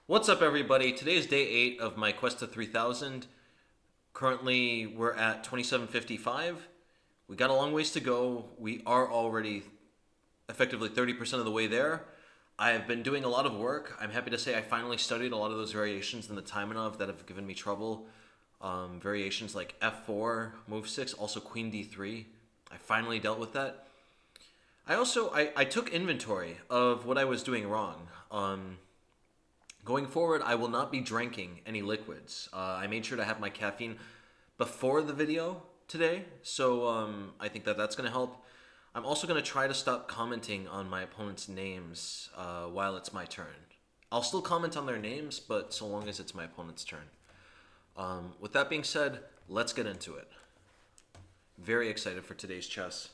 What's up, everybody? Today is day 8 of my quest to 3000. Currently, we're at 2755. We got a long ways to go. We are already effectively 30% of the way there. I've been doing a lot of work. I'm happy to say I finally studied a lot of those variations in the Taimanov that have given me trouble. Variations like f4, move 6, also queen d3. I finally dealt with that. I took inventory of what I was doing wrong. Going forward, I will not be drinking any liquids. I made sure to have my caffeine before the video today, so I think that that's going to help. I'm also going to try to stop commenting on my opponent's names while it's my turn. I'll still comment on their names, but so long as it's my opponent's turn. With that being said, let's get into it. Very excited for today's chess.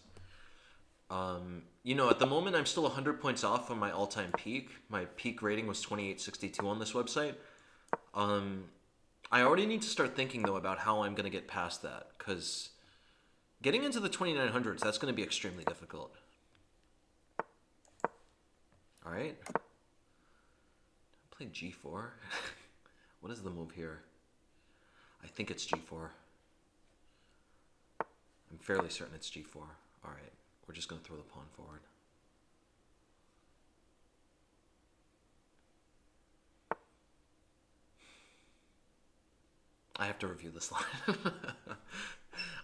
At the moment, I'm still 100 points off from my all-time peak. My peak rating was 2862 on this website. I already need to start thinking, though, about how I'm going to get past that, because getting into the 2900s, that's going to be extremely difficult. All right. Play g4. What is the move here? I think it's g4. I'm fairly certain it's g4. All right. We're just going to throw the pawn forward. I have to review this line.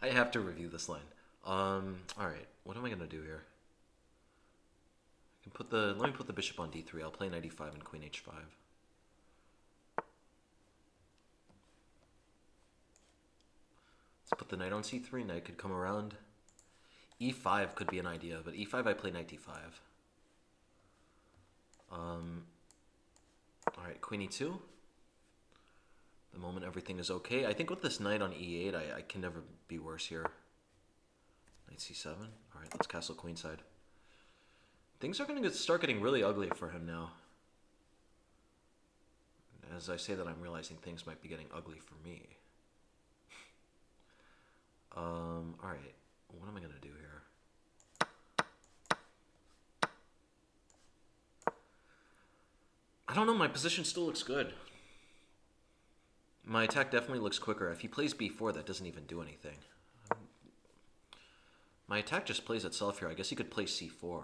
I have to review this line. All right. What am I going to do here? Let me put the bishop on d3. I'll play knight e5 and queen h5. Let's put the knight on c3. Knight could come around. e5 could be an idea, but e5 I play knight d5. All right, queen e2. The moment everything is okay. I think with this knight on e8, I can never be worse here. Knight c7. All right, let's castle queenside. Things are going to start getting really ugly for him now. As I say that, I'm realizing things might be getting ugly for me. All right, what am I going to do here? I don't know, my position still looks good. My attack definitely looks quicker. If he plays b4, that doesn't even do anything. My attack just plays itself here. I guess he could play c4.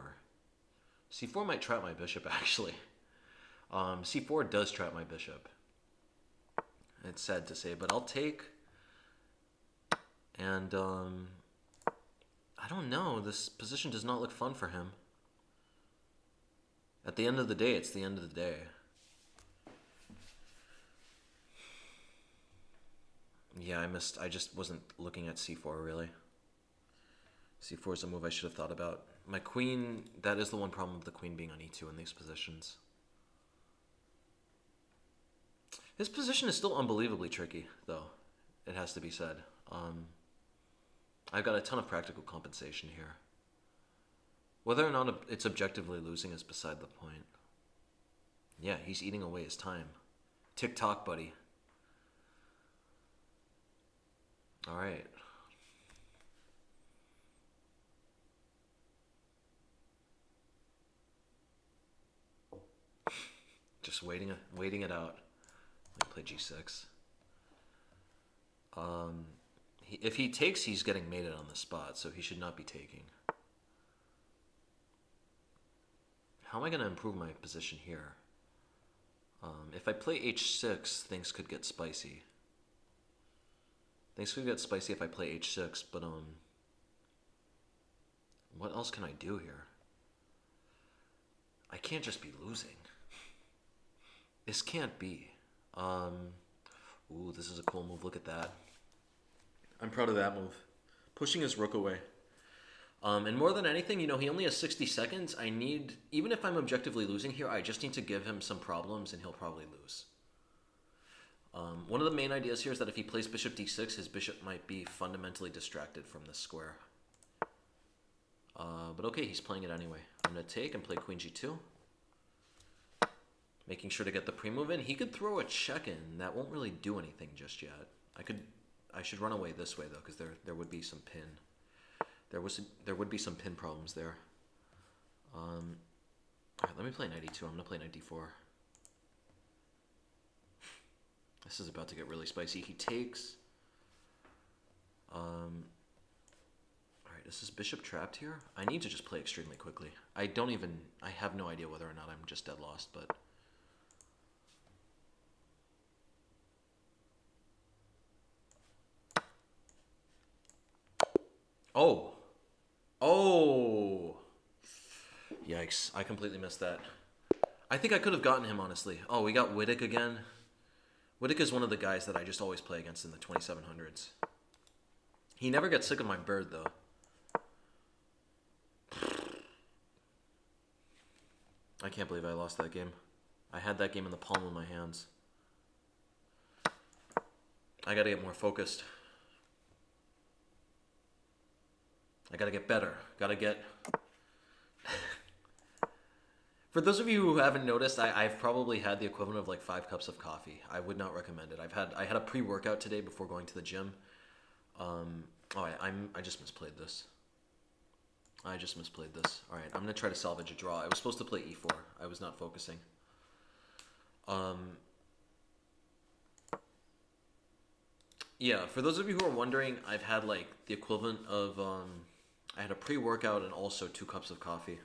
c4 might trap my bishop, actually. c4 does trap my bishop. It's sad to say, but I'll take. And, I don't know. This position does not look fun for him. At the end of the day, it's the end of the day. Yeah, I just wasn't looking at c4, really. c4 is a move I should have thought about. My queen, that is the one problem with the queen being on e2 in these positions. His position is still unbelievably tricky, though. It has to be said. I've got a ton of practical compensation here. Whether or not it's objectively losing is beside the point. Yeah, he's eating away his time. Tick-tock, buddy. All right. Just waiting it out. Let me play g6. If he takes, he's getting mated on the spot, so he should not be taking. How am I going to improve my position here? If I play h6, things could get spicy. Things could get spicy if I play h6, but what else can I do here? I can't just be losing. This can't be. Ooh, this is a cool move. Look at that. I'm proud of that move. Pushing his rook away. And more than anything, he only has 60 seconds. Even if I'm objectively losing here, I just need to give him some problems and he'll probably lose. One of the main ideas here is that if he plays bishop d6, his bishop might be fundamentally distracted from this square. But okay, he's playing it anyway. I'm going to take and play queen g2. Making sure to get the pre-move in. He could throw a check in. That won't really do anything just yet. I should run away this way, though, because there would be some pin. There would be some pin problems there. All right, let me play knight e2. I'm going to play knight d4. This is about to get really spicy. He takes. Alright, is this bishop trapped here? I need to just play extremely quickly. I have no idea whether or not I'm just dead lost, but... Oh! Oh! Yikes, I completely missed that. I think I could have gotten him, honestly. Oh, we got Wittek again. Wittek is one of the guys that I just always play against in the 2700s. He never gets sick of my bird, though. I can't believe I lost that game. I had that game in the palm of my hands. I gotta get more focused. I gotta get better. Gotta get... For those of you who haven't noticed, I've probably had the equivalent of like 5 cups of coffee. I would not recommend it. I had a pre-workout today before going to the gym. I just misplayed this. All right, I'm gonna try to salvage a draw. I was supposed to play e4. I was not focusing. Yeah, for those of you who are wondering, I've had like the equivalent of I had a pre-workout and also 2 cups of coffee.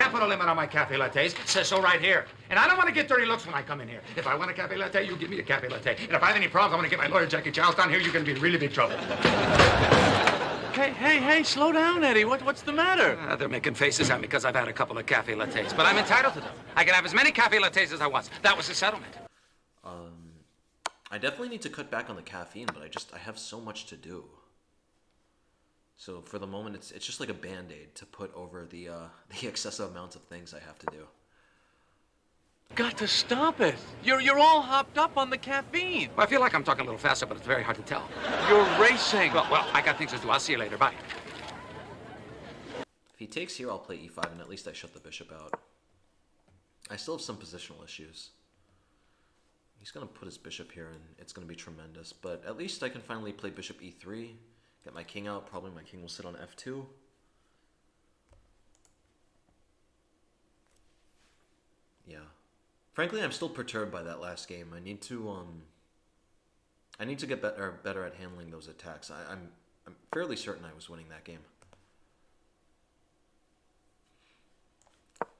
Can't put a limit on my cafe lattes. It says so right here. And I don't want to get dirty looks when I come in here. If I want a cafe latte, you give me a cafe latte. And if I have any problems, I want to get my lawyer Jackie Giles down here. You're going to be in really big trouble. Hey, slow down, Eddie. What's the matter? They're making faces at me because I've had a couple of cafe lattes. But I'm entitled to them. I can have as many cafe lattes as I want. That was the settlement. I definitely need to cut back on the caffeine, but I have so much to do. So for the moment, it's just like a band-aid to put over the excessive amounts of things I have to do. Got to stop it. You're all hopped up on the caffeine. Well, I feel like I'm talking a little faster, but it's very hard to tell. You're racing. Well, I got things to do. I'll see you later. Bye. If he takes here, I'll play e5, and at least I shut the bishop out. I still have some positional issues. He's going to put his bishop here, and it's going to be tremendous. But at least I can finally play bishop e3, get my king out. Probably my king will sit on f2. Yeah. Frankly, I'm still perturbed by that last game. I need to get better at handling those attacks. I'm fairly certain I was winning that game.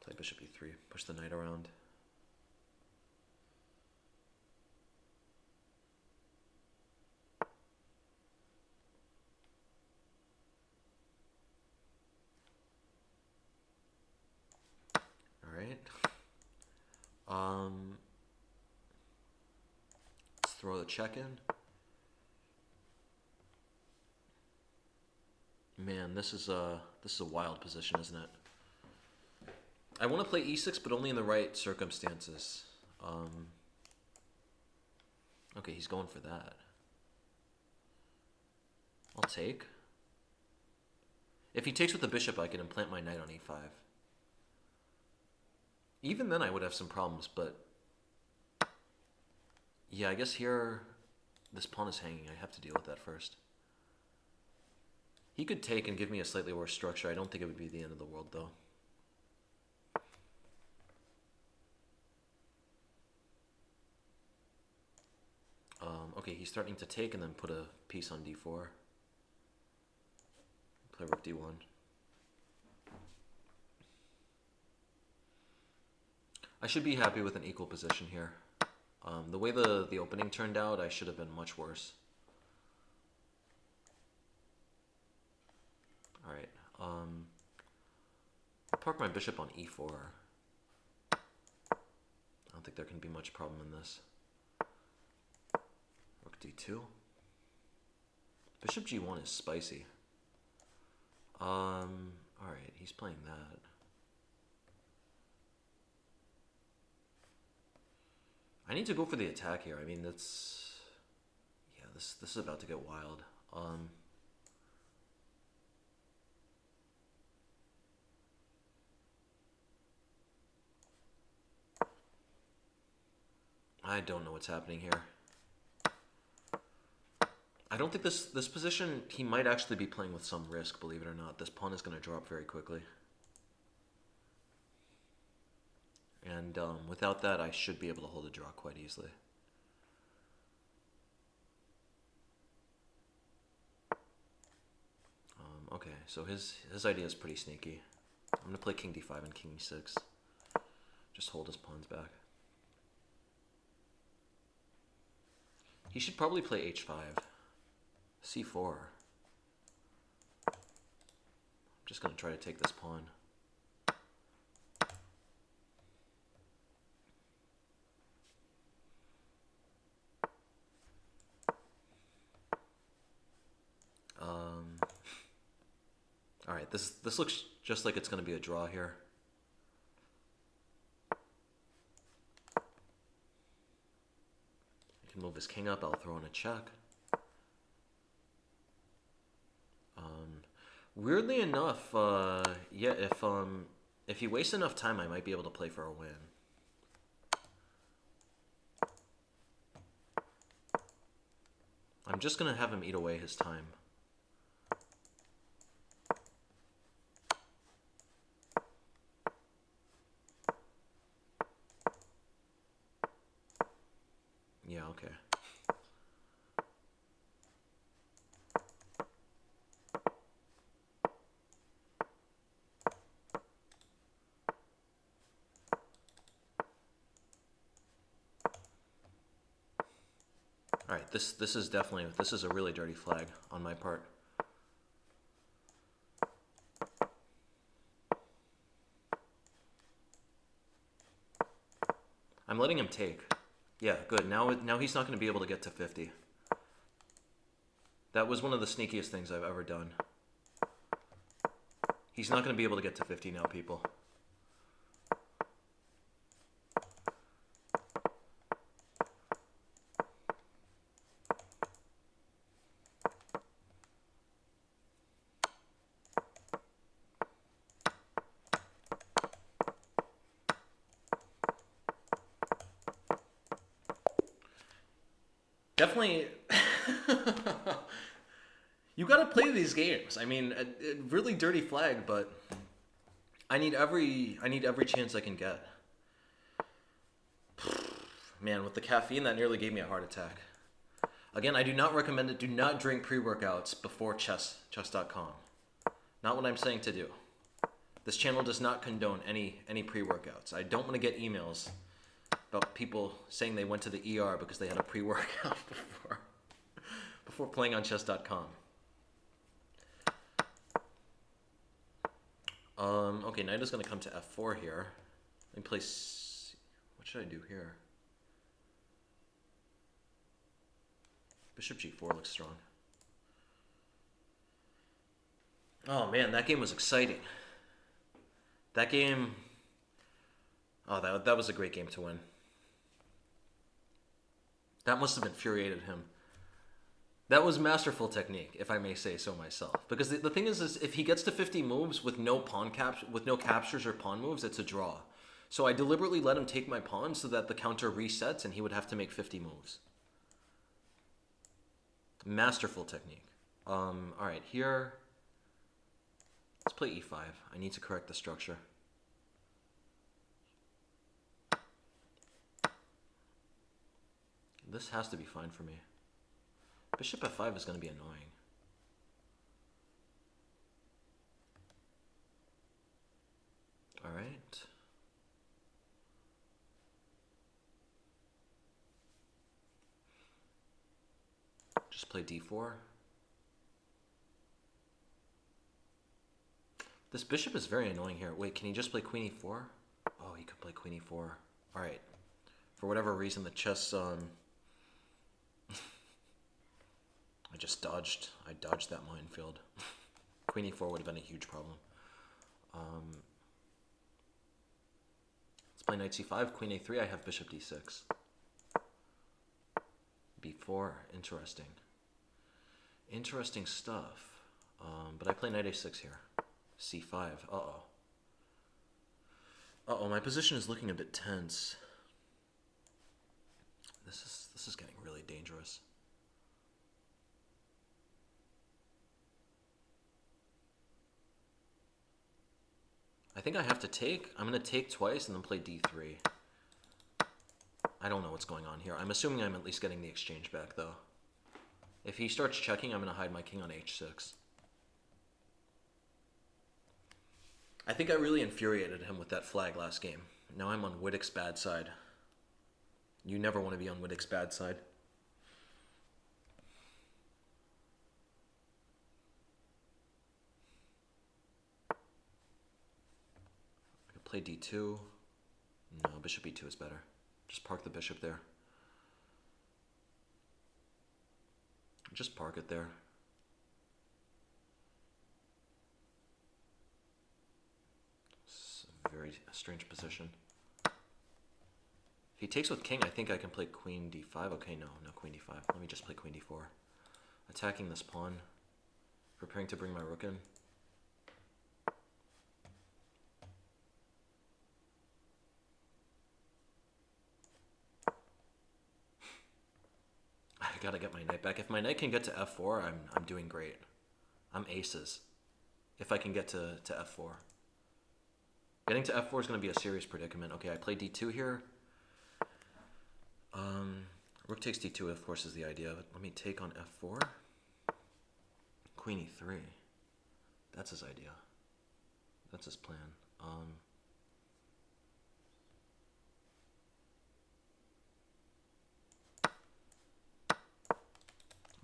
Play bishop e3, push the knight around. Let's throw the check in. Man, this is a wild position, isn't it? I want to play e6, but only in the right circumstances. Okay, he's going for that. I'll take. If he takes with the bishop, I can implant my knight on e5. Even then I would have some problems, but yeah, I guess here this pawn is hanging. I have to deal with that first. He could take and give me a slightly worse structure. I don't think it would be the end of the world, though. Okay, he's starting to take and then put a piece on d4. Play rook d1. I should be happy with an equal position here. The way the opening turned out, I should have been much worse. Alright, I'll park my bishop on e4. I don't think there can be much problem in this. Rook d2. Bishop g1 is spicy. Alright, he's playing that. I need to go for the attack here. I mean, this is about to get wild. I don't know what's happening here. I don't think this position, he might actually be playing with some risk, believe it or not. This pawn is going to drop very quickly. And without that, I should be able to hold a draw quite easily. so his idea is pretty sneaky. I'm gonna play king d5 and king e6. Just hold his pawns back. He should probably play h5. c4. I'm just gonna try to take this pawn. All right, this looks just like it's gonna be a draw here. I can move his king up. I'll throw in a check. Weirdly enough, yeah, if he wastes enough time, I might be able to play for a win. I'm just gonna have him eat away his time. Yeah, okay. All right, this is definitely, this is a really dirty flag on my part. I'm letting him take. Yeah, good. Now he's not going to be able to get to 50. That was one of the sneakiest things I've ever done. He's not going to be able to get to 50 now, people. Definitely, you gotta play these games. I mean, a really dirty flag, but I need every chance I can get. Man, with the caffeine, that nearly gave me a heart attack. Again, I do not recommend it. Do not drink pre-workouts before chess.com. Not what I'm saying to do. This channel does not condone any pre-workouts. I don't want to get emails about people saying they went to the ER because they had a pre-workout before playing on chess.com. Okay, knight is going to come to f4 here. Let me place... What should I do here? Bishop g4 looks strong. Oh man, that game was exciting. That game... Oh, that was a great game to win. That must have infuriated him. That was masterful technique, if I may say so myself. Because the thing is if he gets to 50 moves with no captures or pawn moves, it's a draw. So I deliberately let him take my pawn so that the counter resets and he would have to make 50 moves. Masterful technique. All right, here. Let's play e5. I need to correct the structure. This has to be fine for me. Bishop f5 is going to be annoying. All right. Just play d4. This bishop is very annoying here. Wait, can he just play queen e4? Oh, he could play queen e4. All right. For whatever reason, the chess... I dodged that minefield. Queen e4 would have been a huge problem. Let's play knight c5, queen a3. I have bishop d6. b4, interesting. Interesting stuff. But I play knight a6 here. c5, uh-oh. Uh-oh, my position is looking a bit tense. This is getting really dangerous. I think I have to take. I'm going to take twice and then play d3. I don't know what's going on here. I'm assuming I'm at least getting the exchange back, though. If he starts checking, I'm going to hide my king on h6. I think I really infuriated him with that flag last game. Now I'm on Wittick's bad side. You never want to be on Wittick's bad side. I could play d2. No, bishop e2 is better. Just park the bishop there. Just park it there. It's a very strange position. If he takes with king, I think I can play queen d5. Okay, no queen d5. Let me just play queen d4. Attacking this pawn. Preparing to bring my rook in. I gotta get my knight back. If my knight can get to f4, I'm doing great. I'm aces. If I can get to f4. Getting to f4 is going to be a serious predicament. Okay, I play d2 here. Rook takes d2, of course, is the idea. But let me take on f4. Queen e3. That's his idea. That's his plan.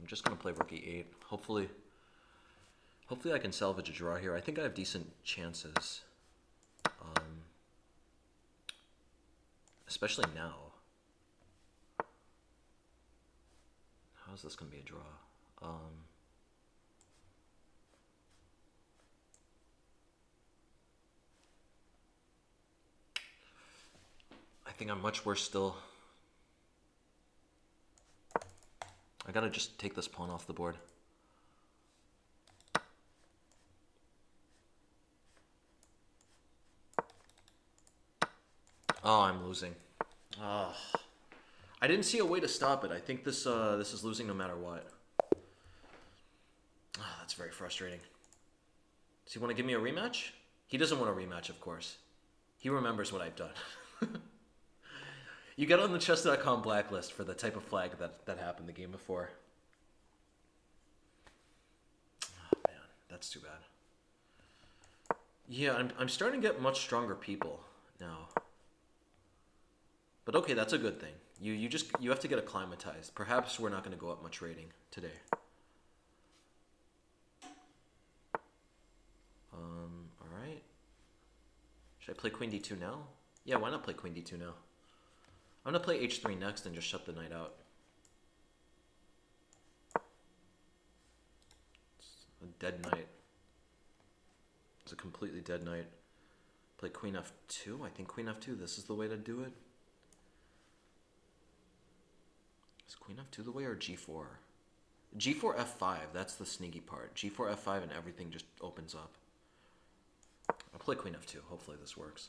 I'm just going to play rook e8. Hopefully I can salvage a draw here. I think I have decent chances. Especially now. How is this going to be a draw? I think I'm much worse still. I gotta just take this pawn off the board. Oh, I'm losing. Oh. I didn't see a way to stop it. I think this is losing no matter what. Oh, that's very frustrating. Does he want to give me a rematch? He doesn't want a rematch, of course. He remembers what I've done. You get on the chess.com blacklist for the type of flag that happened the game before. Oh, man, that's too bad. Yeah, I'm starting to get much stronger people now. But okay, that's a good thing. You have to get acclimatized. Perhaps we're not going to go up much rating today. All right. Should I play queen d2 now? Yeah, why not play queen d2 now? I'm going to play h3 next and just shut the knight out. It's a dead knight. It's a completely dead knight. Play queen f2. I think queen f2, this is the way to do it. Is queen f2 the way or g4? g4 f5, that's the sneaky part. g4 f5 and everything just opens up. I'll play queen f2. Hopefully this works.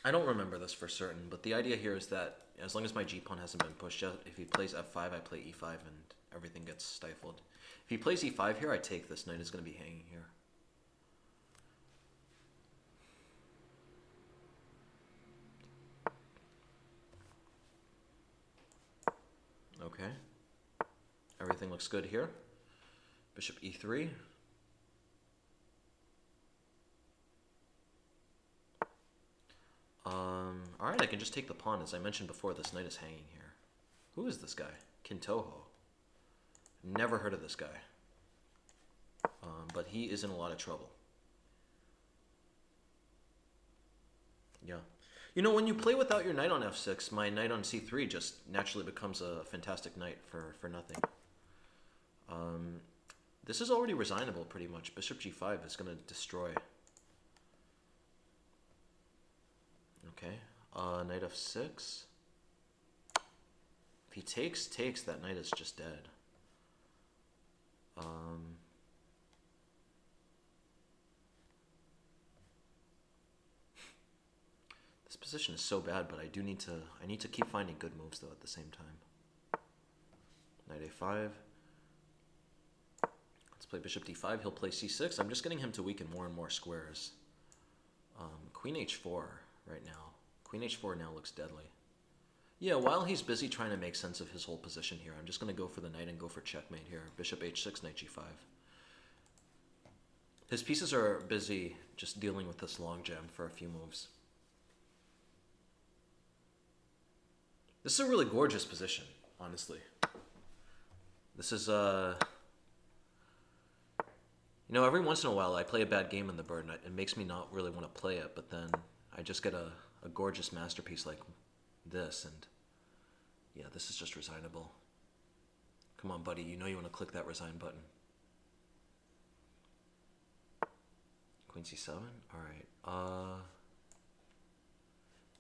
I don't remember this for certain, but the idea here is that as long as my g-pawn hasn't been pushed yet, if he plays f5, I play e5 and everything gets stifled. If he plays e5 here, I take this. Knight is going to be hanging here. Okay. Everything looks good here. Bishop e3. Alright, I can just take the pawn. As I mentioned before, this knight is hanging here. Who is this guy? Kintoho. Never heard of this guy. But he is in a lot of trouble. Yeah. You know, when you play without your knight on f6, my knight on c3 just naturally becomes a fantastic knight for nothing. This is already resignable pretty much. Bishop g5 is going to destroy. Okay. Knight f6. If he takes, that knight is just dead. This position is so bad, but I need to keep finding good moves though at the same time. Knight a5. Let's play bishop d5. He'll play c6. I'm just getting him to weaken more and more squares. Queen h4 right now. Queen h4 now looks deadly. Yeah, while he's busy trying to make sense of his whole position here, I'm just going to go for the knight and go for checkmate here. Bishop h6, knight g5. His pieces are busy just dealing with this logjam for a few moves. This is a really gorgeous position, honestly. This is, you know, every once in a while I play a bad game in the bird and it makes me not really want to play it, but then I just get a gorgeous masterpiece like this, and yeah, this is just resignable. Come on, buddy, you know you want to click that resign button. Queen c7? Alright,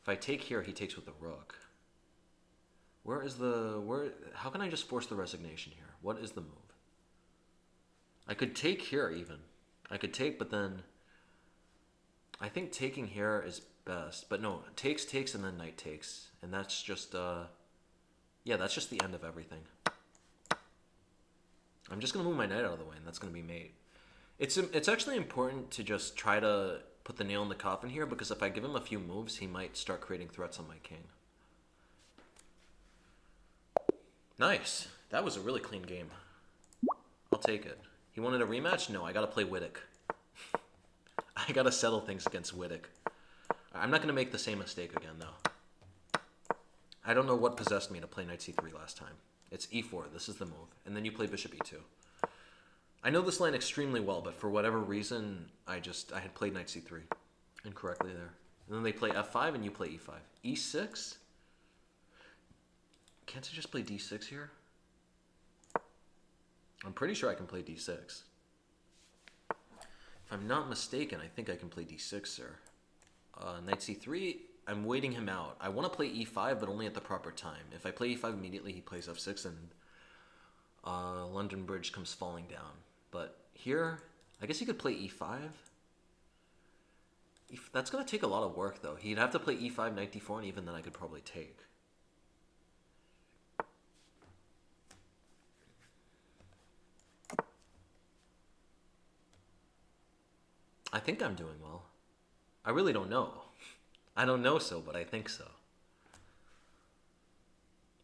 if I take here, he takes with the rook. How can I just force the resignation here? What is the move? I could take here even. I could take, but then I think taking here is best. But no, takes, and then knight takes. And that's just, yeah, that's just the end of everything. I'm just going to move my knight out of the way, and that's going to be mate. It's actually important to just try to put the nail in the coffin here, because if I give him a few moves, he might start creating threats on my king. Nice. That was a really clean game. I'll take it. He wanted a rematch? No, I gotta play Wittek. I gotta settle things against Wittek. I'm not gonna make the same mistake again, though. I don't know what possessed me to play knight c3 last time. It's e4, this is the move. And then you play bishop e2. I know this line extremely well, but for whatever reason, I had played knight c3 incorrectly there. And then they play f5 and you play e5. e6? Can't I just play d6 here? I'm pretty sure I can play d6. If I'm not mistaken, I think I can play d6, sir. Knight c3, I'm waiting him out. I want to play e5, but only at the proper time. If I play e5 immediately, he plays f6, and London Bridge comes falling down. But here, I guess he could play e5. That's going to take a lot of work, though. He'd have to play e5, knight d4, and even then I could probably take. I think I'm doing well. I really don't know. I don't know so, but I think so.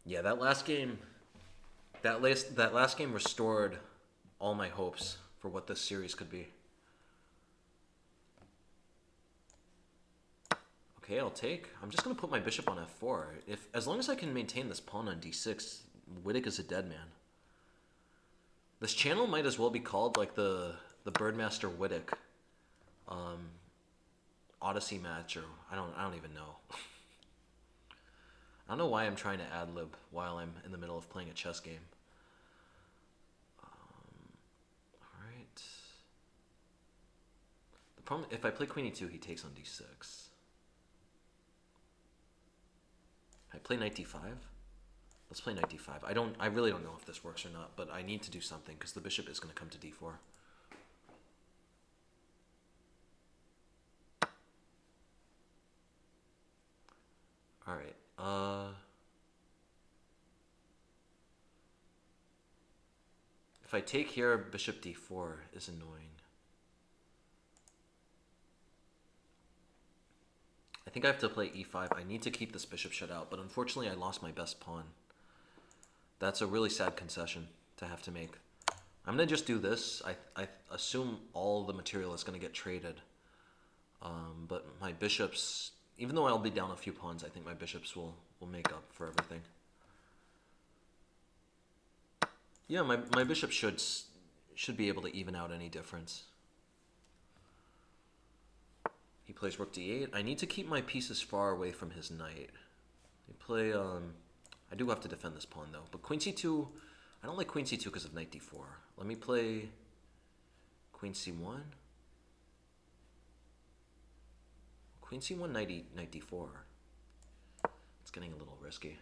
Yeah, that last game restored all my hopes for what this series could be. Okay, I'll take. I'm just gonna put my bishop on f4. As long as I can maintain this pawn on d6, Wittek is a dead man. This channel might as well be called like the Birdmaster Wittek Odyssey match, or I don't even know. I don't know why I'm trying to ad-lib while I'm in the middle of playing a chess game. Alright. The problem, if I play queen e2, he takes on d6. I play knight d5. Let's play knight d5. I really don't know if this works or not, but I need to do something because the bishop is going to come to d4. Alright, if I take here, bishop d4 is annoying. I think I have to play e5. I need to keep this bishop shut out, but unfortunately I lost my best pawn. That's a really sad concession to have to make. I'm going to just do this. I assume all the material is going to get traded. But my bishops, even though I'll be down a few pawns, I think my bishops will make up for everything. Yeah, my bishop should be able to even out any difference. He plays rook d8. I need to keep my pieces far away from his knight. They play, I do have to defend this pawn though. But queen c2, I don't like queen c2 because of knight d4. Let me play queen c1. Queen c1, knight d4. It's getting a little risky.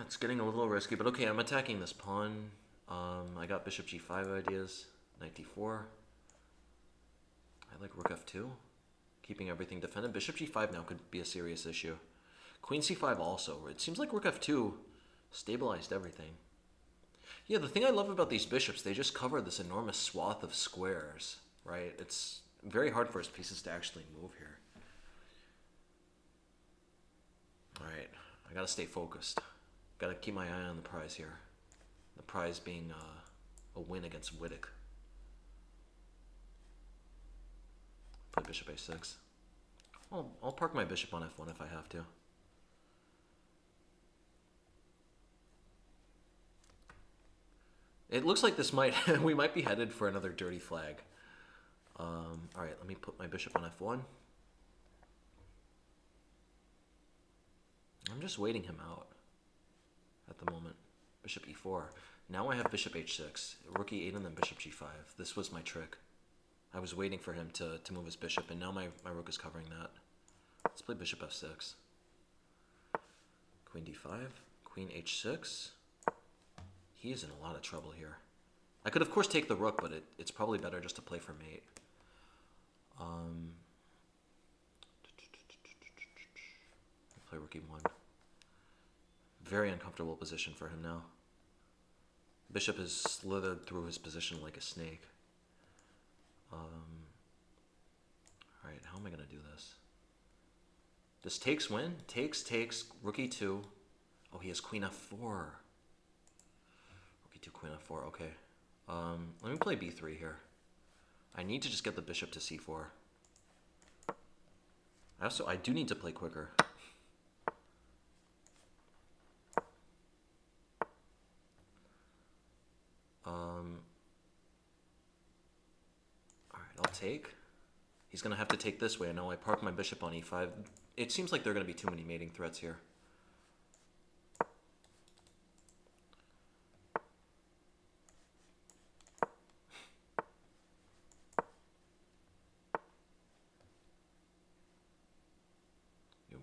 It's getting a little risky, but okay, I'm attacking this pawn. I got bishop g5 ideas, knight d4. I like rook f2, keeping everything defended. Bishop g5 now could be a serious issue. Queen c5 also. It seems like rook f2 stabilized everything. Yeah, the thing I love about these bishops, they just cover this enormous swath of squares, right? It's very hard for his pieces to actually move here. Alright, I gotta stay focused. Gotta keep my eye on the prize here. The prize being a win against Wittek. Play bishop a6. I'll park my bishop on f1 if I have to. It looks like this might we might be headed for another dirty flag. All right, let me put my bishop on f1. I'm just waiting him out at the moment. Bishop e4. Now I have bishop h6, rook e8, and then bishop g5. This was my trick. I was waiting for him to move his bishop, and now my rook is covering that. Let's play bishop f6. Queen d5, queen h6. He is in a lot of trouble here. I could, of course, take the rook, but it's probably better just to play for mate. Play rook e1. Very uncomfortable position for him now. Bishop has slithered through his position like a snake. Alright, how am I going to do this? Does takes win? Takes, rook e2. Oh, he has queen f4. Rook e2, queen f4, okay. Let me play b3 here. I need to just get the bishop to c4. I do need to play quicker. Alright, I'll take. He's going to have to take this way. I know I park my bishop on e5. It seems like there are going to be too many mating threats here.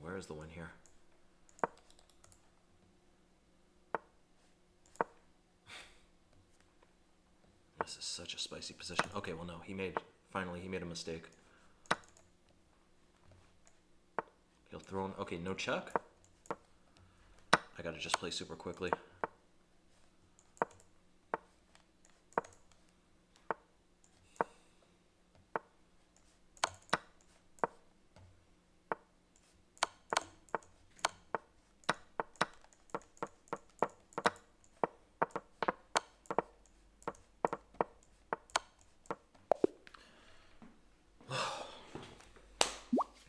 Where is the win here? This is such a spicy position. Okay, well no, finally he made a mistake. He'll throw in, okay, no check. I gotta just play super quickly.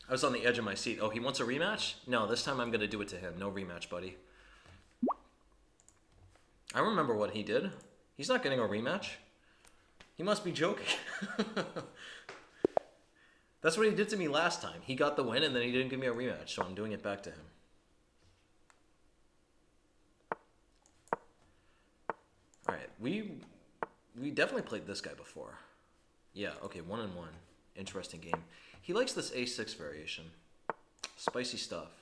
I was on the edge of my seat. Oh, he wants a rematch? No, this time I'm going to do it to him. No rematch, buddy. I remember what he did. He's not getting a rematch. He must be joking. That's what he did to me last time. He got the win and then he didn't give me a rematch, so I'm doing it back to him. Alright, we definitely played this guy before. Yeah, okay, 1-1. Interesting game. He likes this a6 variation. Spicy stuff.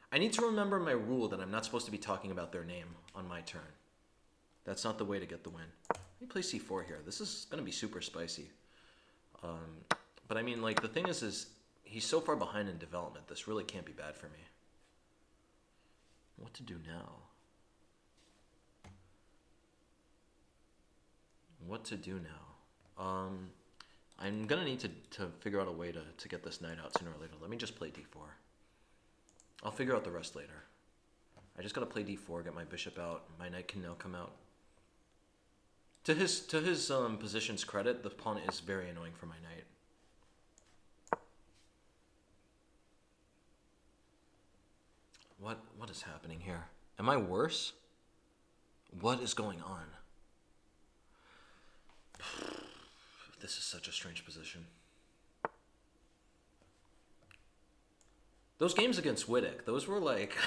I need to remember my rule that I'm not supposed to be talking about their name on my turn. That's not the way to get the win. Let me play c4 here. This is going to be super spicy. But I mean, like, the thing is he's so far behind in development. This really can't be bad for me. What to do now? What to do now? I'm going to need to figure out a way to get this knight out sooner or later. Let me just play d4. I'll figure out the rest later. I just got to play d4, get my bishop out. My knight can now come out. To his position's credit, the pawn is very annoying for my knight. What is happening here? Am I worse? What is going on? This is such a strange position. Those games against Wittek, those were like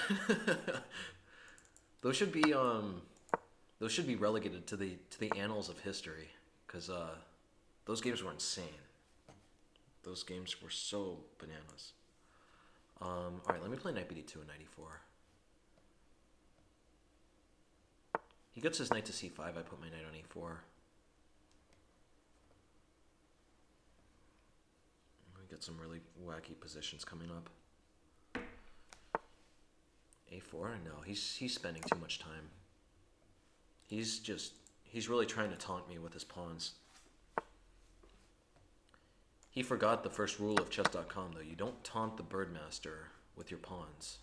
those should be relegated to the annals of history, because those games were insane. Those games were so bananas. All right, let me play knight bd2 and knight e4. He gets his knight to c5. I put my knight on e4. Get some really wacky positions coming up. a4? No, he's spending too much time. He's really trying to taunt me with his pawns. He forgot the first rule of chess.com, though. You don't taunt the birdmaster with your pawns.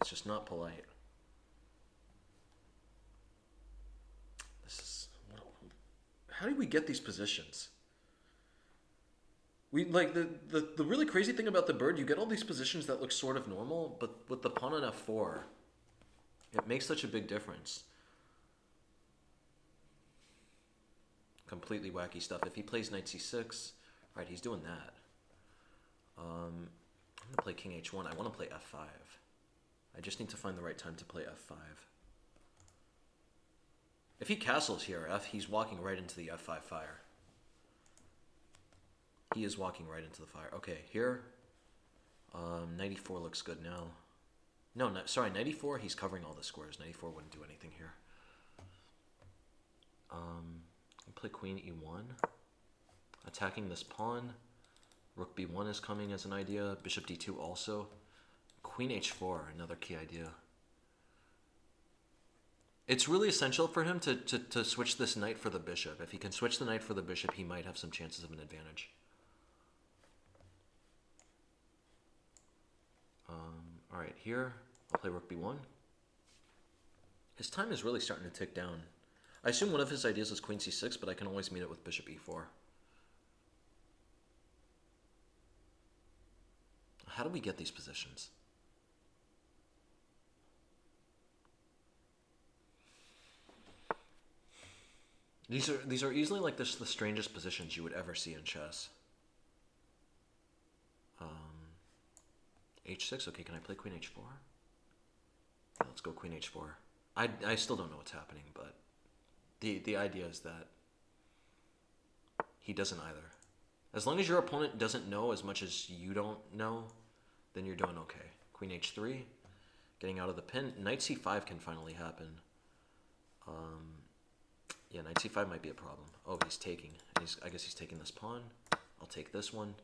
It's just not polite. How do we get these positions? We like the really crazy thing about the bird, you get all these positions that look sort of normal, but with the pawn on f4, it makes such a big difference. Completely wacky stuff. If he plays knight c6, right, he's doing that. I'm gonna play king h1. I want to play f5. I just need to find the right time to play f5. If he castles here, he's walking right into the f5 fire. He is walking right into the fire. Okay, here, knight e4 looks good now. No, sorry, knight e4, he's covering all the squares. Knight e4 wouldn't do anything here. I'll play queen e1. Attacking this pawn. Rook b1 is coming as an idea. Bishop d2 also. Queen h4, another key idea. It's really essential for him to switch this knight for the bishop. If he can switch the knight for the bishop, he might have some chances of an advantage. All right, here, I'll play rook b1. His time is really starting to tick down. I assume one of his ideas is queen c6, but I can always meet it with bishop e4. How do we get these positions? These are easily like the strangest positions you would ever see in chess. H6, okay, can I play queen h4? Yeah, let's go queen h4. I still don't know what's happening, but the idea is that he doesn't either. As long as your opponent doesn't know as much as you don't know, then you're doing okay. Queen h3, getting out of the pin. Knight c5 can finally happen. Yeah, knight c5 might be a problem. Oh, he's taking. I guess he's taking this pawn. I'll take this one.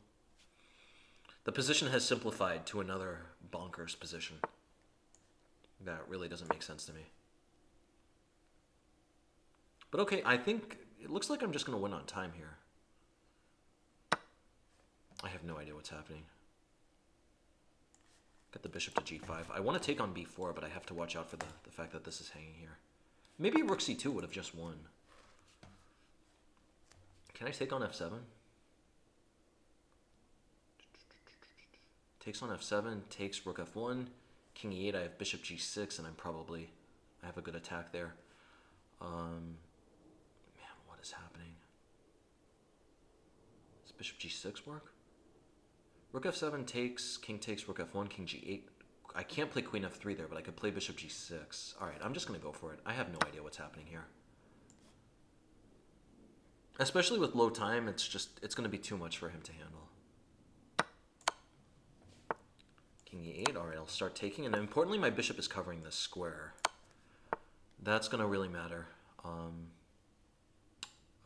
The position has simplified to another bonkers position. That really doesn't make sense to me. But okay, I think it looks like I'm just going to win on time here. I have no idea what's happening. Got the bishop to g5. I want to take on b4, but I have to watch out for the fact that this is hanging here. Maybe rook c2 would have just won. Can I take on f7? Takes on f7, takes rook f1, king e8, I have bishop g6, and I have a good attack there. Man, what is happening? Does bishop g6 work? Rook f7 takes rook f1, king g8. I can't play queen f3 there, but I could play bishop g6. All right, I'm just going to go for it. I have no idea what's happening here. Especially with low time, it's going to be too much for him to handle. King e8, all right, I'll start taking. And importantly, my bishop is covering this square. That's going to really matter.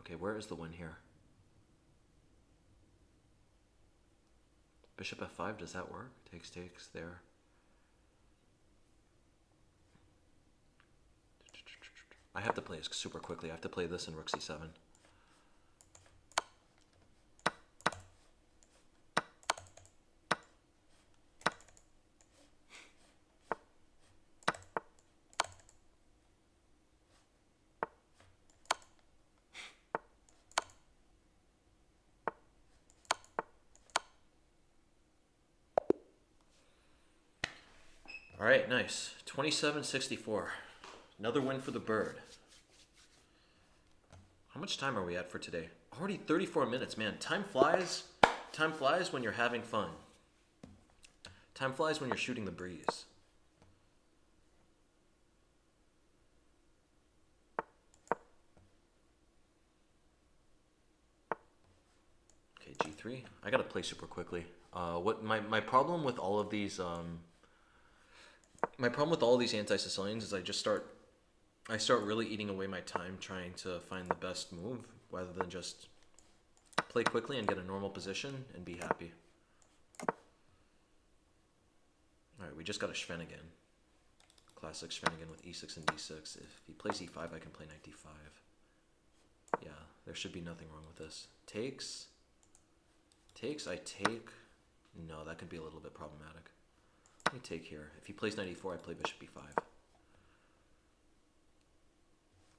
Okay, where is the win here? Bishop f5, does that work? Takes there. I have to play this super quickly. I have to play this in rook c7. All right, nice. 27-64. Another win for the bird. How much time are we at for today? Already 34 minutes, man. Time flies. Time flies when you're having fun. Time flies when you're shooting the breeze. Okay, g3. I gotta play super quickly. What my problem with all of these my problem with all these anti-Sicilians is I start really eating away my time trying to find the best move rather than just play quickly and get a normal position and be happy. Alright, we just got a Schwenningen. Classic Schwenningen with e6 and d6. If he plays e5, I can play knight d5. Yeah, there should be nothing wrong with this. Takes, I take. No, that could be a little bit problematic. Let me take here. If he plays knight e4, I play bishop e5.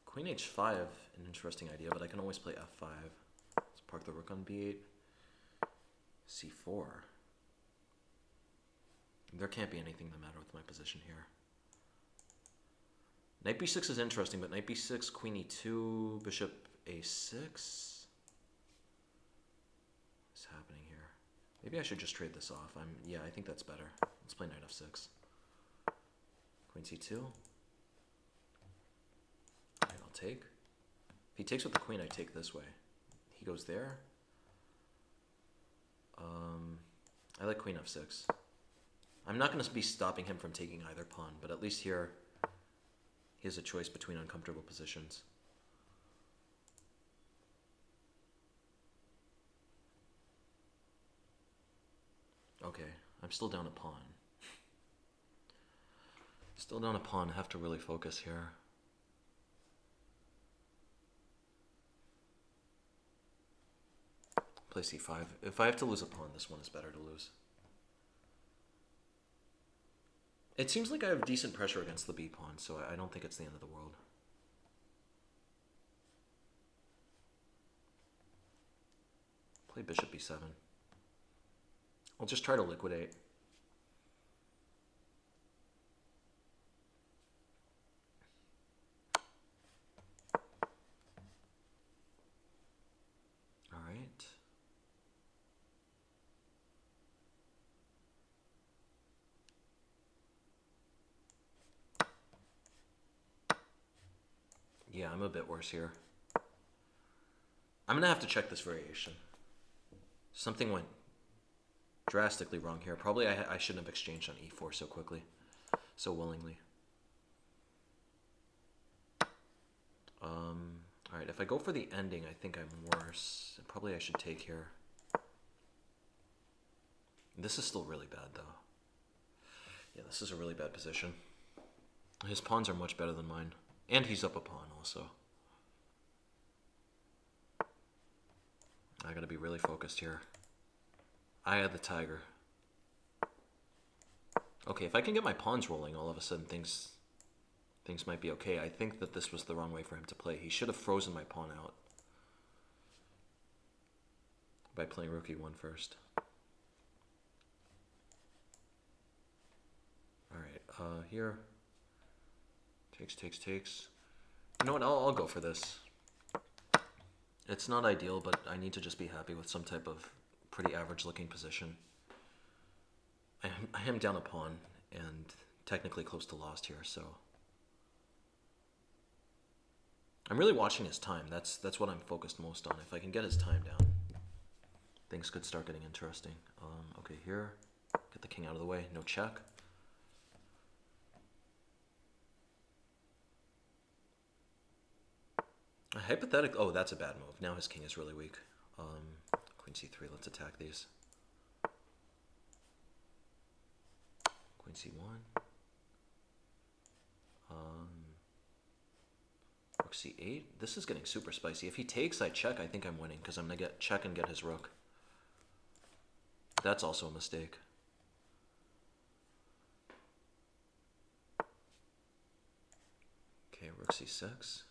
Queen h5, an interesting idea, but I can always play f5. Let's park the rook on b8. c4. There can't be anything the matter with my position here. Knight b6 is interesting, but knight b6, queen e2, bishop a6. What's happening here? Maybe I should just trade this off. Yeah, I think that's better. Let's play knight f6. Queen c2. Alright, I'll take. If he takes with the queen, I take this way. He goes there. I like queen f6. I'm not going to be stopping him from taking either pawn, but at least here he has a choice between uncomfortable positions. Okay, I'm still down a pawn. Still down a pawn, I have to really focus here. Play c5. If I have to lose a pawn, this one is better to lose. It seems like I have decent pressure against the b pawn, so I don't think it's the end of the world. Play bishop b7. I'll just try to liquidate. All right. Yeah, I'm a bit worse here. I'm gonna have to check this variation. Something went drastically wrong here. Probably I shouldn't have exchanged on e4 so quickly, so willingly. All right, if I go for the ending, I think I'm worse. Probably I should take here. This is still really bad, though. Yeah, this is a really bad position. His pawns are much better than mine. And he's up a pawn, also. I gotta be really focused here. I had the tiger. Okay, if I can get my pawns rolling, all of a sudden things might be okay. I think that this was the wrong way for him to play. He should have frozen my pawn out by playing rook e1 first. Alright, here. Takes. You know what, I'll go for this. It's not ideal, but I need to just be happy with some type of pretty average looking position. I am down a pawn and technically close to lost here, so I'm really watching his time. That's what I'm focused most on. If I can get his time down, things could start getting interesting. Okay, here, get the king out of the way, no check. Hypothetical. Oh, that's a bad move. Now his king is really weak. Queen c3. Let's attack these. Queen c1. Rook c8. This is getting super spicy. If he takes, I check. I think I'm winning because I'm gonna get check and get his rook. That's also a mistake. Okay, rook c6.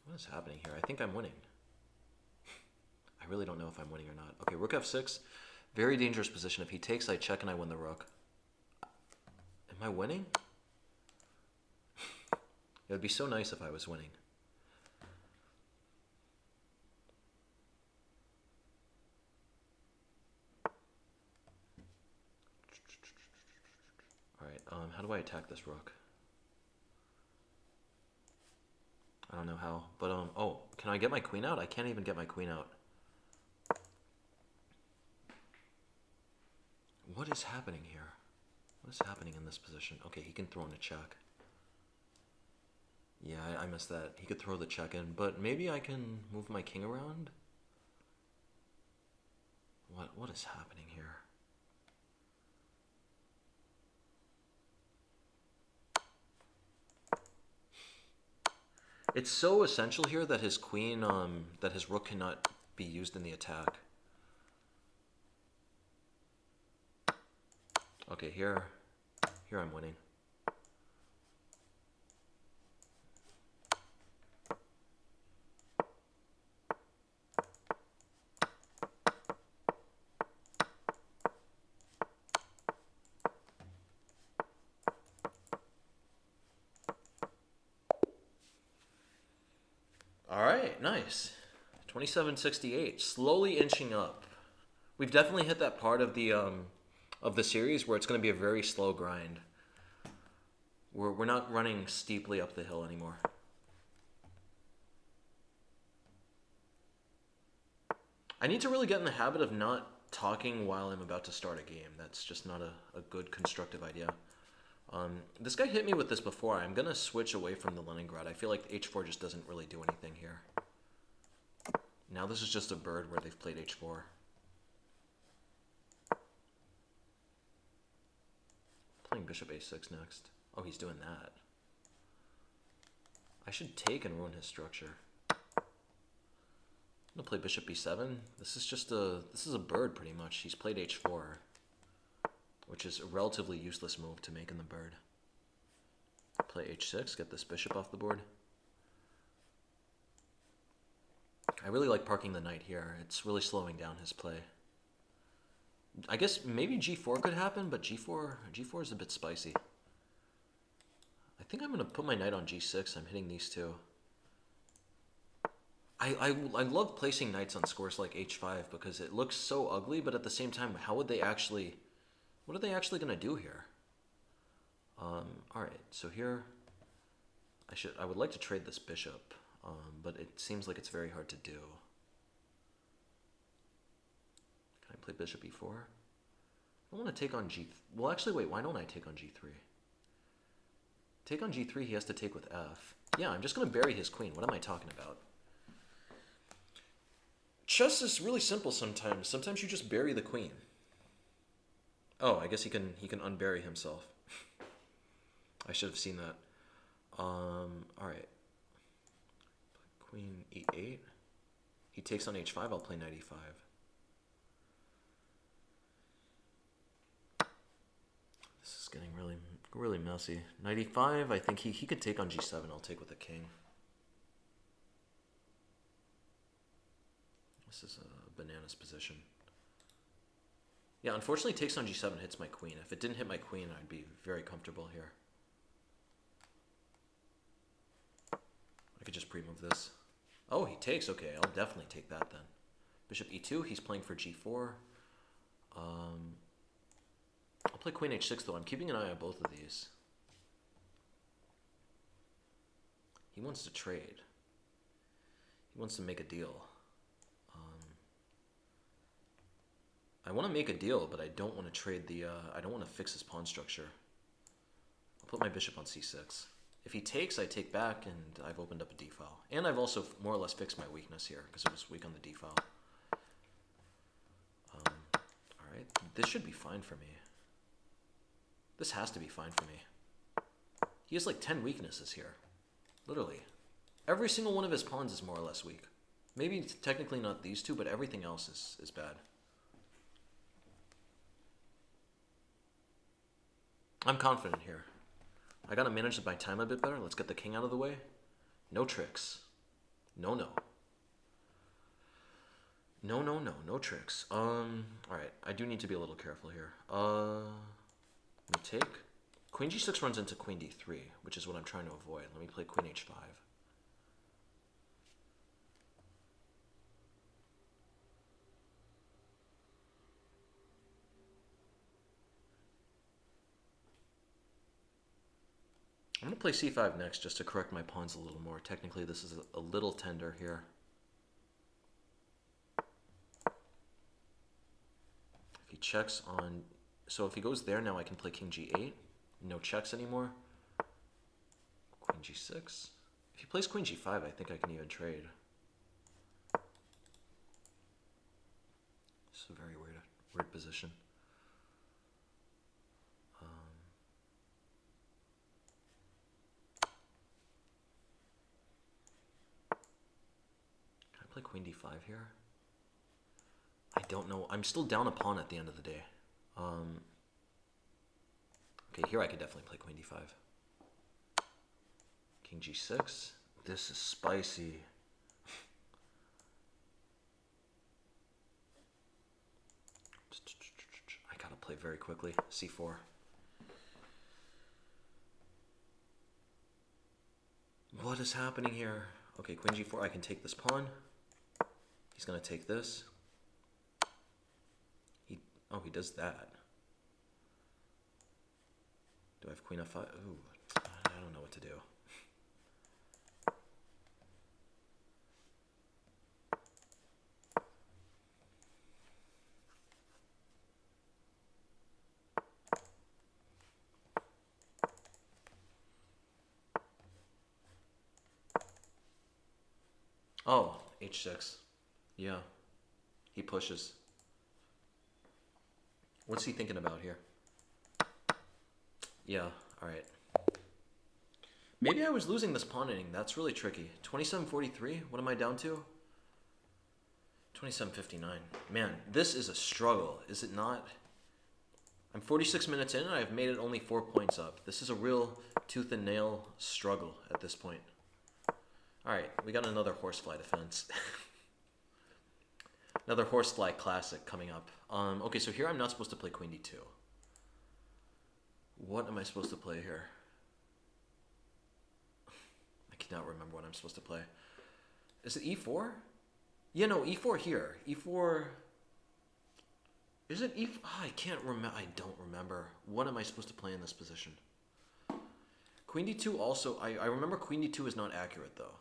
What is happening here? I think I'm winning. I really don't know if I'm winning or not. Okay, rook f6. Very dangerous position. If he takes, I check and I win the rook. Am I winning? It would be so nice if I was winning. Alright, how do I attack this rook? I don't know how, but oh, can I get my queen out? I can't even get my queen out. What is happening here? What is happening in this position? Okay, he can throw in a check. Yeah, I missed that. He could throw the check in, but maybe I can move my king around? What is happening here? It's so essential here that his queen, that his rook cannot be used in the attack. Okay, here I'm winning. right, nice. 2768, slowly inching up. We've definitely hit that part of the series where it's going to be a very slow grind. We're not running steeply up the hill anymore. I need to really get in the habit of not talking while I'm about to start a game. That's just not a good constructive idea. This guy hit me with this before. I'm going to switch away from the Leningrad. I feel like h4 just doesn't really do anything here. Now this is just a bird where they've played h4. Playing bishop a6 next. Oh, he's doing that. I should take and ruin his structure. I'm gonna play bishop b7. This is a bird pretty much. He's played h4, which is a relatively useless move to make in the bird. Play h6, get this bishop off the board. I really like parking the knight here. It's really slowing down his play. I guess maybe g4 could happen, but g4 is a bit spicy. I think I'm gonna put my knight on g6. I'm hitting these two. I love placing knights on scores like h5 because it looks so ugly, but at the same time, what are they actually gonna do here? All right, so here, I would like to trade this bishop, but it seems like it's very hard to do. Can I play bishop e4? I want to take on well, actually, wait, why don't I take on g3? Take on g3, he has to take with f. Yeah, I'm just gonna bury his queen. What am I talking about? Chess is really simple sometimes. Sometimes you just bury the queen. Oh, I guess he can unbury himself. I should have seen that. All right. Queen e8. He takes on h5. I'll play knight e5. This is getting really messy. Knight e5. I think he could take on g7. I'll take with the king. This is a bananas position. Yeah, unfortunately, takes on g7 hits my queen. If it didn't hit my queen, I'd be very comfortable here. I could just pre-move this. Oh, he takes. Okay, I'll definitely take that then. Bishop e2. He's playing for g4. I'll play queen h6 though. I'm keeping an eye on both of these. He wants to trade. He wants to make a deal. I want to make a deal, but I don't want to trade the, I don't want to fix his pawn structure. I'll put my bishop on c6. If he takes, I take back, and I've opened up a d-file. And I've also more or less fixed my weakness here, because it was weak on the d-file. Alright, this should be fine for me. This has to be fine for me. He has like 10 weaknesses here. Literally. Every single one of his pawns is more or less weak. Maybe technically not these two, but everything else is bad. I'm confident here. I gotta manage my time a bit better. Let's get the king out of the way. No tricks. No. No tricks. Alright, I do need to be a little careful here. Let me take. Queen g6 runs into queen d3, which is what I'm trying to avoid. Let me play queen h5. I'm going to play c5 next just to correct my pawns a little more. Technically, this is a little tender here. If he checks on... So if he goes there, now I can play king g8. No checks anymore. Queen g6. If he plays queen g5, I think I can even trade. It's a very weird position. Play queen d5 here. I don't know. I'm still down a pawn at the end of the day. Okay, here I could definitely play queen d5. King g6. This is spicy. I gotta play very quickly. c4. What is happening here? Okay, queen g4. I can take this pawn. He's gonna take this. He does that. Do I have queen f5? Ooh, I don't know what to do. Oh, h6. Yeah. He pushes. What's he thinking about here? Yeah, alright. Maybe I was losing this pawn inning. That's really tricky. 27.43? What am I down to? 27.59. Man, this is a struggle, is it not? I'm 46 minutes in and I've made it only 4 points up. This is a real tooth and nail struggle at this point. Alright, we got another horsefly defense. Another horsefly classic coming up. Okay, so here I'm not supposed to play queen d2. What am I supposed to play here? I cannot remember what I'm supposed to play. Is it e4? Yeah, no, e4 here. e4... Is it e4? Oh, I can't remember. I don't remember. What am I supposed to play in this position? Queen d2 also... I remember queen d2 is not accurate, though.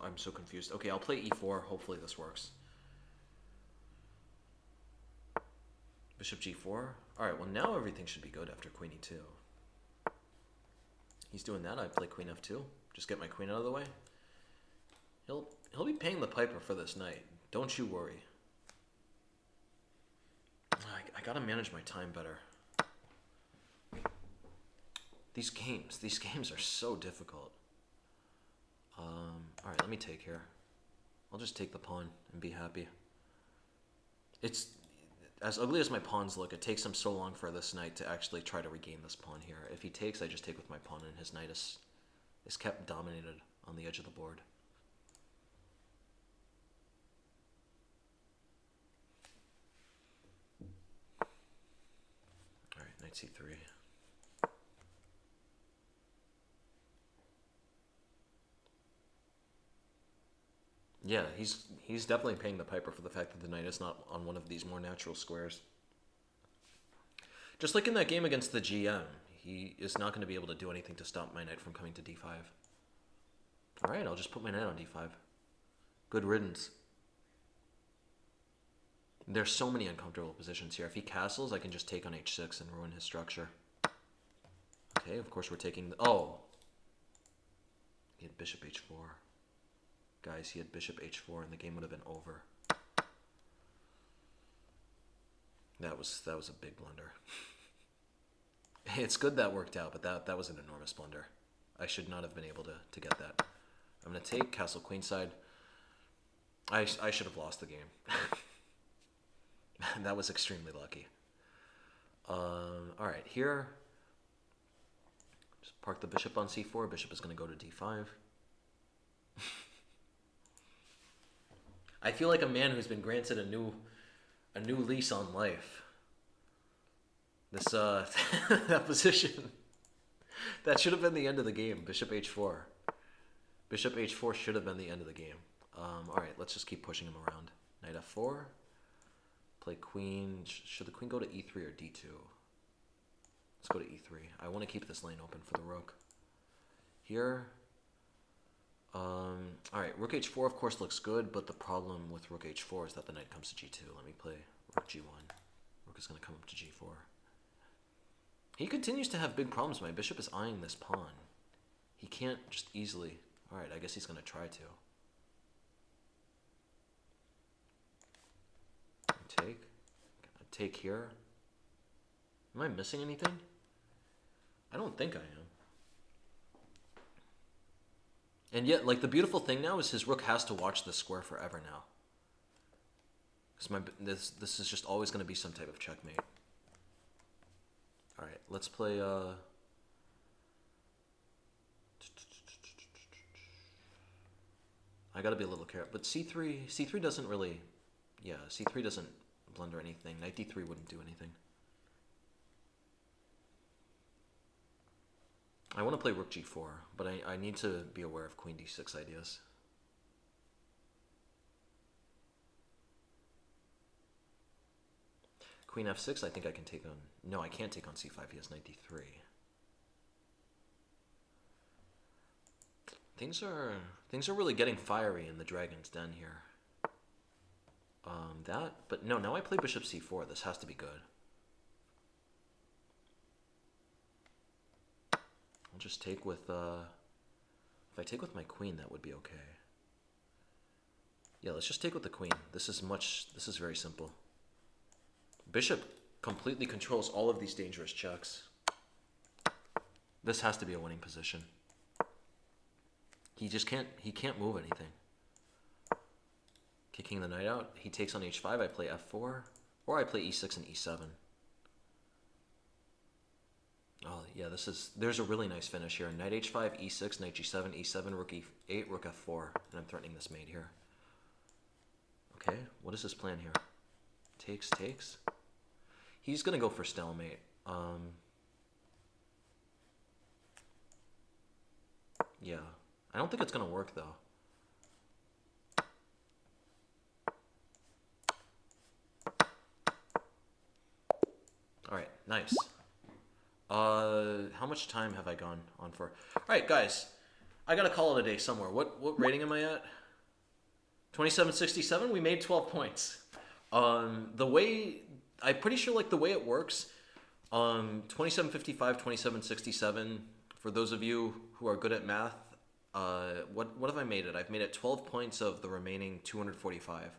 I'm so confused. Okay, I'll play e4. Hopefully this works. Bishop g4. Alright, well now everything should be good after queen e2. He's doing that. I play queen f2. Just get my queen out of the way. He'll be paying the piper for this knight. Don't you worry. I gotta manage my time better. These games are so difficult. Alright, let me take here. I'll just take the pawn and be happy. It's as ugly as my pawns look, it takes him so long for this knight to actually try to regain this pawn here. If he takes, I just take with my pawn and his knight is kept dominated on the edge of the board. Alright, knight c3. Yeah, he's definitely paying the piper for the fact that the knight is not on one of these more natural squares. Just like in that game against the GM, he is not going to be able to do anything to stop my knight from coming to d5. Alright, I'll just put my knight on d5. Good riddance. There's so many uncomfortable positions here. If he castles, I can just take on h6 and ruin his structure. Okay, of course we're taking the... Oh! He had bishop h4. Guys, he had bishop h4 and the game would have been over. That was a big blunder. It's good that worked out, but that was an enormous blunder. I should not have been able to get that. I'm going to take castle queenside. I should have lost the game. That was extremely lucky. Alright, here. Just park the bishop on c4. Bishop is going to go to d5. I feel like a man who's been granted a new lease on life. This that position, that should have been the end of the game. Bishop h4. Bishop h4 should have been the end of the game. All right, let's just keep pushing him around. Knight f4. Play queen. Should the queen go to e3 or d2? Let's go to e3. I want to keep this lane open for the rook. Here. Alright, rook h4 of course looks good, but the problem with rook h4 is that the knight comes to g2. Let me play rook g1. Rook is going to come up to g4. He continues to have big problems. My bishop is eyeing this pawn. He can't just easily... Alright, I guess he's going to try to. Take. Take here. Am I missing anything? I don't think I am. And yet, like, the beautiful thing now is his rook has to watch this square forever now. Because this is just always going to be some type of checkmate. Alright, let's play, I gotta be a little careful. But c3 doesn't really... Yeah, c3 doesn't blunder anything. Knight d3 wouldn't do anything. I want to play rook g4, but I need to be aware of queen d6 ideas. Queen f6, I think I can take on... No, I can't take on c5. He has knight d3. Things are really getting fiery in the Dragon's Den here. But no, now I play bishop c4. This has to be good. I'll just take with, if I take with my queen, that would be okay. Yeah, let's just take with the queen. This is very simple. Bishop completely controls all of these dangerous checks. This has to be a winning position. He can't move anything. Kicking the knight out, he takes on h5, I play f4, or I play e6 and e7. Oh yeah, there's a really nice finish here. Knight h5, e6, knight g7, e7, rook e8, rook f4, and I'm threatening this mate here. Okay, what is his plan here? Takes. He's gonna go for stalemate. Yeah, I don't think it's gonna work though. All right, nice. How much time have I gone on for? All right, guys, I gotta call it a day somewhere. What rating am I at? 2767. We made 12 points. The way I'm pretty sure like the way it works. 2755, 2767. For those of you who are good at math, what have I made it? I've made it 12 points of the remaining 245,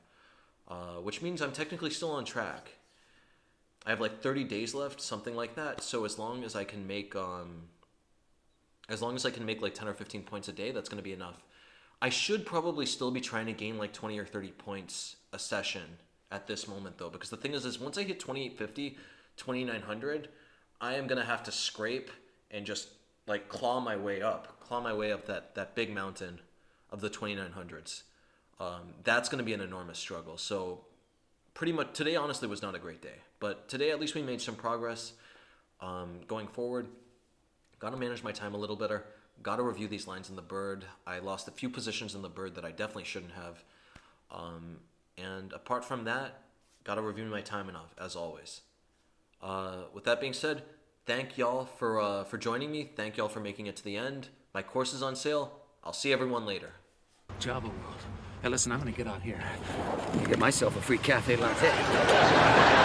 which means I'm technically still on track. I have like 30 days left, something like that. So as long as I can make like 10 or 15 points a day, that's going to be enough. I should probably still be trying to gain like 20 or 30 points a session at this moment though, because the thing is once I hit 2850, 2900, I am going to have to scrape and just like claw my way up that big mountain of the 2900s. That's going to be an enormous struggle. So pretty much today honestly was not a great day, but today at least we made some progress. Going forward, got to manage my time a little better, got to review these lines in the bird. I lost a few positions in the bird that I definitely shouldn't have, and apart from that, got to review my time enough as always. With that being said, thank y'all for joining me. Thank y'all for making it to the end. My course is on sale. I'll see everyone later. Java World. Hey, listen, I'm gonna get out here. Get myself a free cafe latte.